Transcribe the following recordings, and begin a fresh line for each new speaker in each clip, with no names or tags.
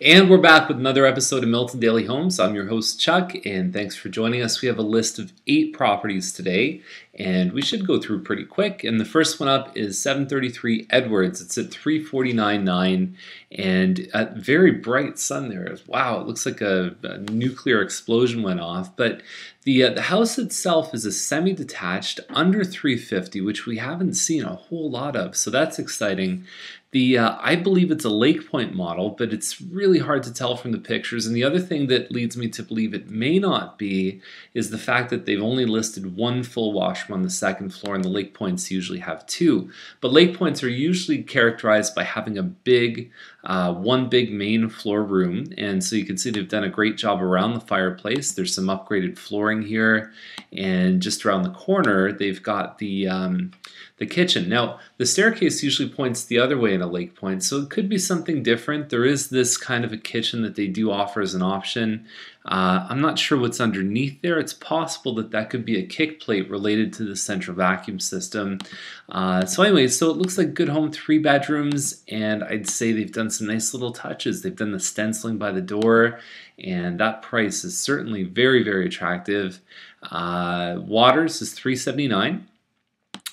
And we're back with another episode of Milton Daily Homes. I'm your host, Chuck, and thanks for joining us. We have a list of 8 properties today, and we should go through pretty quick. And the first one up is 733 Edwards. It's at 349.9, and a very bright sun there. Wow, it looks like a nuclear explosion went off. But the house itself is a semi-detached under 350, which we haven't seen a whole lot of, so that's exciting. I believe it's a Lake Point model, but it's really hard to tell from the pictures. And the other thing that leads me to believe it may not be is the fact that they've only listed 1 full washroom on the 2nd floor, and the Lake Points usually have 2. But Lake Points are usually characterized by having a big, one big main floor room. And so you can see they've done a great job around the fireplace. There's some upgraded flooring here, and just around the corner, they've got the kitchen. Now, the staircase usually points the other way in a Lake Point, so it could be something different. There is this kind of a kitchen that they do offer as an option. I'm not sure what's underneath there. It's possible that that could be a kick plate related to the central vacuum system. So anyway, so it looks like good home, 3 bedrooms, and I'd say they've done some nice little touches. They've done the stenciling by the door, and that price is certainly very, very attractive. Waters is $379.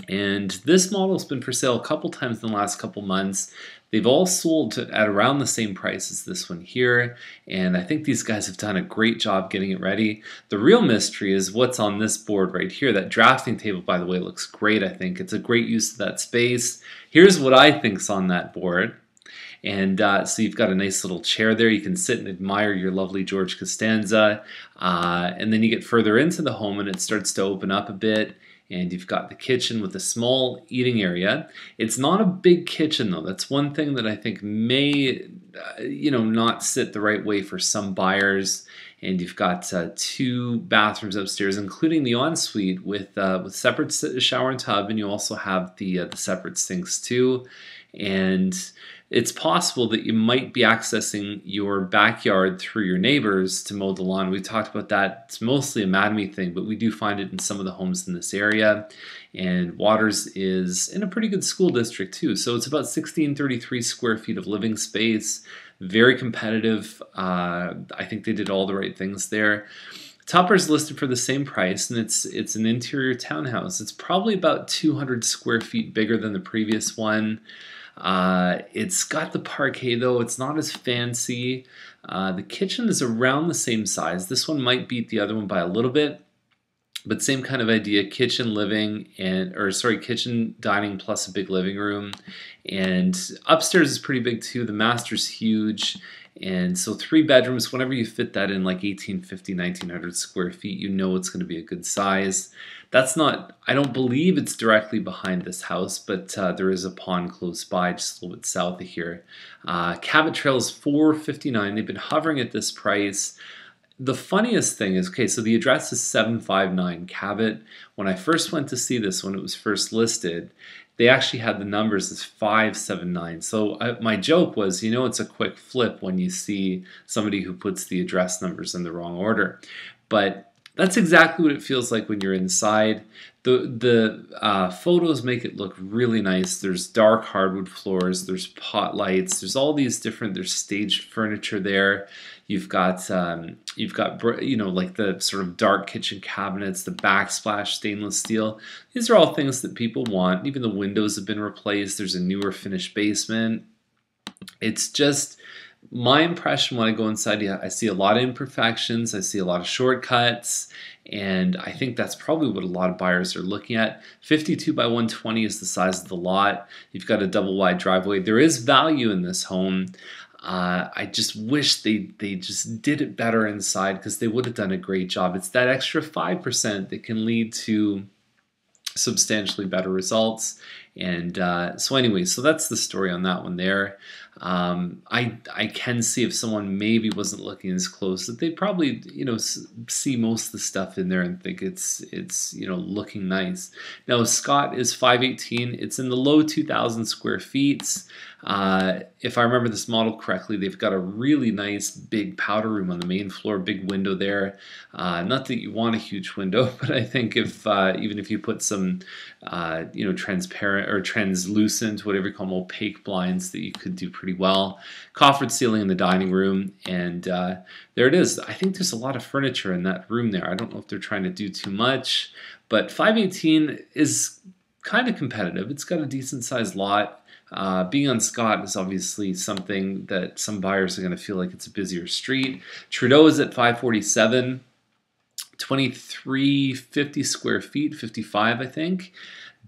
And this model's been for sale a couple times in the last couple months. They've all sold at around the same price as this one here, and I think these guys have done a great job getting it ready. The real mystery is what's on this board right here. That drafting table, by the way, looks great, I think. It's a great use of that space. Here's what I think's on that board. And so you've got a nice little chair there. You can sit and admire your lovely George Costanza. And then you get further into the home and it starts to open up a bit. And you've got the kitchen with a small eating area. It's not a big kitchen though. That's one thing that I think may, not sit the right way for some buyers. And you've got 2 bathrooms upstairs, including the ensuite with separate shower and tub, and you also have the separate sinks too. And it's possible that you might be accessing your backyard through your neighbors to mow the lawn. We talked about that. It's mostly a Mattamy thing, but we do find it in some of the homes in this area. And Waters is in a pretty good school district too. So it's about 1,633 square feet of living space. Very competitive. I think they did all the right things there. Tupper's listed for the same price, and it's an interior townhouse. It's probably about 200 square feet bigger than the previous one. It's got the parquet though. It's not as fancy. The kitchen is around the same size. This one might beat the other one by a little bit, but same kind of idea. Kitchen, kitchen, dining plus a big living room. And upstairs is pretty big too. The master's huge. And so 3 bedrooms, whenever you fit that in like 1850, 1900 square feet, you know it's going to be a good size. That's not, I don't believe it's directly behind this house, but there is a pond close by, just a little bit south of here. Cabot Trail is $459. They've been hovering at this price. The funniest thing is, okay, so the address is 759 Cabot. When I first went to see this when it was first listed, they actually had the numbers as 579. So my joke was, it's a quick flip when you see somebody who puts the address numbers in the wrong order. But that's exactly what it feels like when you're inside. The photos make it look really nice. There's dark hardwood floors, there's pot lights, there's all these different, there's staged furniture there. You've got like the sort of dark kitchen cabinets, the backsplash stainless steel. These are all things that people want. Even the windows have been replaced. There's a newer finished basement. It's just my impression when I go inside, I see a lot of imperfections. I see a lot of shortcuts. And I think that's probably what a lot of buyers are looking at. 52 by 120 is the size of the lot. You've got a double wide driveway. There is value in this home. I just wish they just did it better inside, because they would have done a great job. It's that extra 5% that can lead to substantially better results. And so anyway, so that's the story on that one there. I can see if someone maybe wasn't looking as close that they'd probably see most of the stuff in there and think it's looking nice. Now Scott is 518. It's in the low 2,000 square feet. If I remember this model correctly, they've got a really nice big powder room on the main floor, big window there. Not that you want a huge window, but I think if even if you put some transparent or translucent, whatever you call them, opaque blinds, that you could do pretty well. Coffered ceiling in the dining room, and there it is. I think there's a lot of furniture in that room there. I don't know if they're trying to do too much, but 518 is kind of competitive. It's got a decent sized lot. Being on Scott is obviously something that some buyers are going to feel like it's a busier street. Trudeau is at 547, 2350 square feet, 55 I think.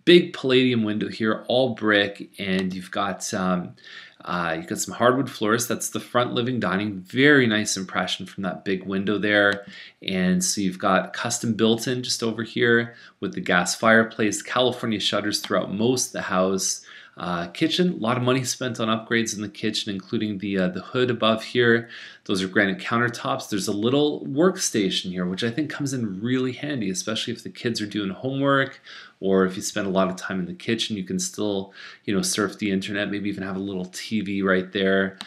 Big palladium window here, all brick, and you've got some hardwood floors. That's the front living dining. Very nice impression from that big window there. And so you've got custom built-in just over here with the gas fireplace, California shutters throughout most of the house. Kitchen, a lot of money spent on upgrades in the kitchen, including the hood above here. Those are granite countertops. There's a little workstation here, which I think comes in really handy, especially if the kids are doing homework, or if you spend a lot of time in the kitchen, you can still, surf the internet, maybe even have a little TV right there.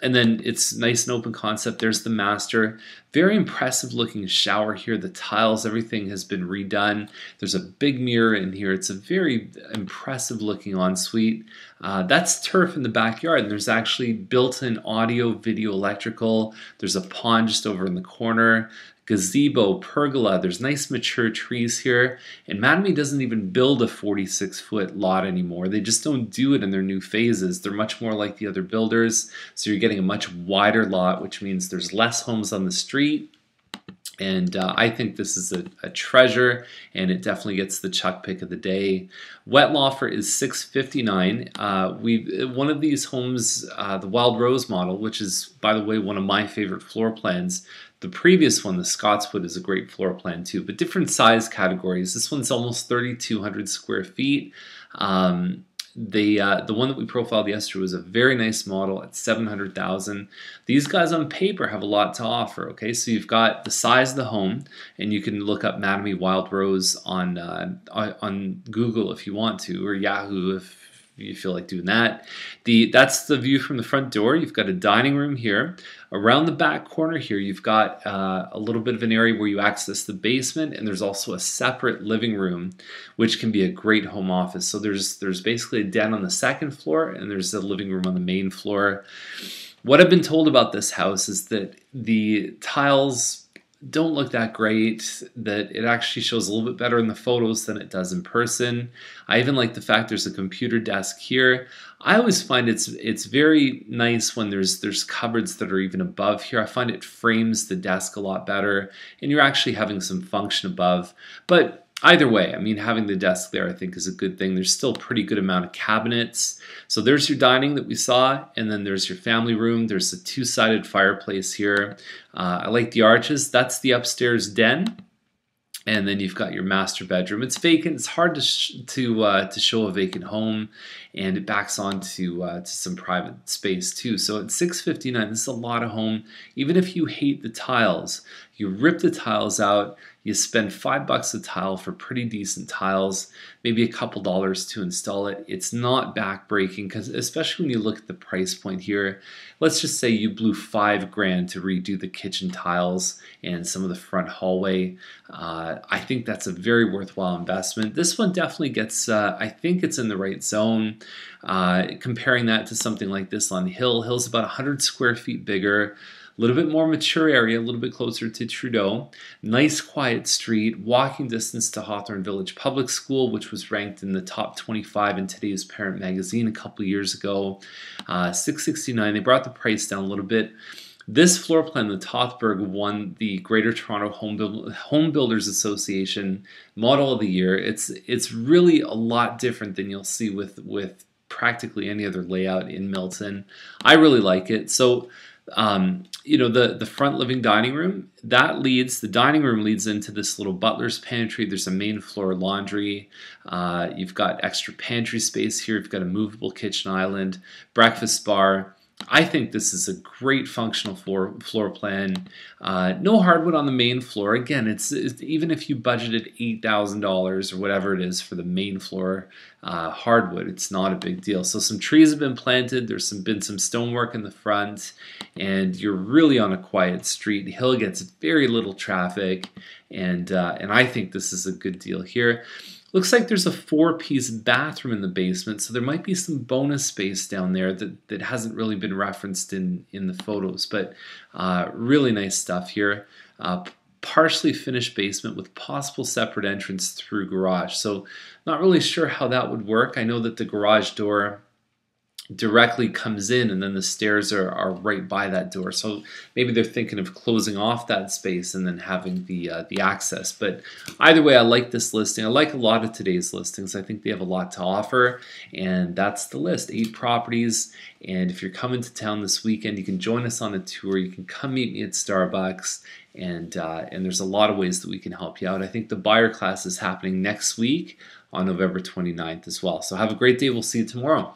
And then it's nice and open concept. There's the master. Very impressive looking shower here. The tiles, everything has been redone. There's a big mirror in here. It's a very impressive looking ensuite. That's turf in the backyard, and there's actually built-in audio, video, electrical. There's a pond just over in the corner. Gazebo, pergola, there's nice mature trees here, and Mattamy doesn't even build a 46-foot lot anymore. They just don't do it in their new phases. They're much more like the other builders, so you're getting a much wider lot, which means there's less homes on the street. And I think this is a treasure, and it definitely gets the Chuck pick of the day. Wet offer is $659. One of these homes, the Wild Rose model, which is, by the way, one of my favorite floor plans. The previous one, the Scotswood, is a great floor plan too, but different size categories. This one's almost 3,200 square feet. The one that we profiled yesterday was a very nice model at $700,000. These guys on paper have a lot to offer. Okay, so you've got the size of the home, and you can look up Mattamy Wild Rose on Google if you want to, or Yahoo if you feel like doing that. That's the view from the front door. You've got a dining room here. Around the back corner here, you've got a little bit of an area where you access the basement, and there's also a separate living room, which can be a great home office. So there's basically a den on the second floor, and there's a living room on the main floor. What I've been told about this house is that the tiles don't look that great, that it actually shows a little bit better in the photos than it does in person. I even like the fact there's a computer desk here. I always find it's very nice when there's cupboards that are even above here. I find it frames the desk a lot better, and you're actually having some function above. But either way, I mean, having the desk there I think is a good thing. There's still a pretty good amount of cabinets. So there's your dining that we saw, and then there's your family room. There's a two-sided fireplace here. I like the arches. That's the upstairs den. And then you've got your master bedroom. It's vacant. It's hard to show a vacant home, and it backs onto to some private space too. So at $659, this is a lot of home. Even if you hate the tiles, you rip the tiles out. You spend $5 a tile for pretty decent tiles, maybe a couple dollars to install it. It's not backbreaking, because especially when you look at the price point here, let's just say you blew $5,000 to redo the kitchen tiles and some of the front hallway. I think that's a very worthwhile investment. This one definitely gets, I think it's in the right zone. Comparing that to something like this on Hill. Hill's about 100 square feet bigger. A little bit more mature area, a little bit closer to Trudeau. Nice quiet street, walking distance to Hawthorne Village Public School, which was ranked in the top 25 in today's Parent magazine a couple years ago. $669, they brought the price down a little bit. This floor plan, the Tothberg, won the Greater Toronto Home Builders Association Model of the Year. It's really a lot different than you'll see with practically any other layout in Milton. I really like it. So the front living dining room, the dining room leads into this little butler's pantry. There's a main floor laundry. You've got extra pantry space here. You've got a movable kitchen island, breakfast bar. I think this is a great functional floor plan. No hardwood on the main floor. Again, it's even if you budgeted $8,000 or whatever it is for the main floor hardwood, it's not a big deal. So some trees have been planted. There's been some stonework in the front, and you're really on a quiet street. The hill gets very little traffic, and I think this is a good deal here. Looks like there's a 4-piece bathroom in the basement, so there might be some bonus space down there that hasn't really been referenced in the photos, but really nice stuff here. Partially finished basement with possible separate entrance through garage. So not really sure how that would work. I know that the garage door directly comes in and then the stairs are right by that door, so maybe they're thinking of closing off that space and then having the access. But either way, I like this listing. I like a lot of today's listings. I think they have a lot to offer, and that's the list. 8 properties, and if you're coming to town this weekend, you can join us on a tour. You can come meet me at Starbucks, and there's a lot of ways that we can help you out. I think the buyer class is happening next week on November 29th as well. So have a great day. We'll see you tomorrow.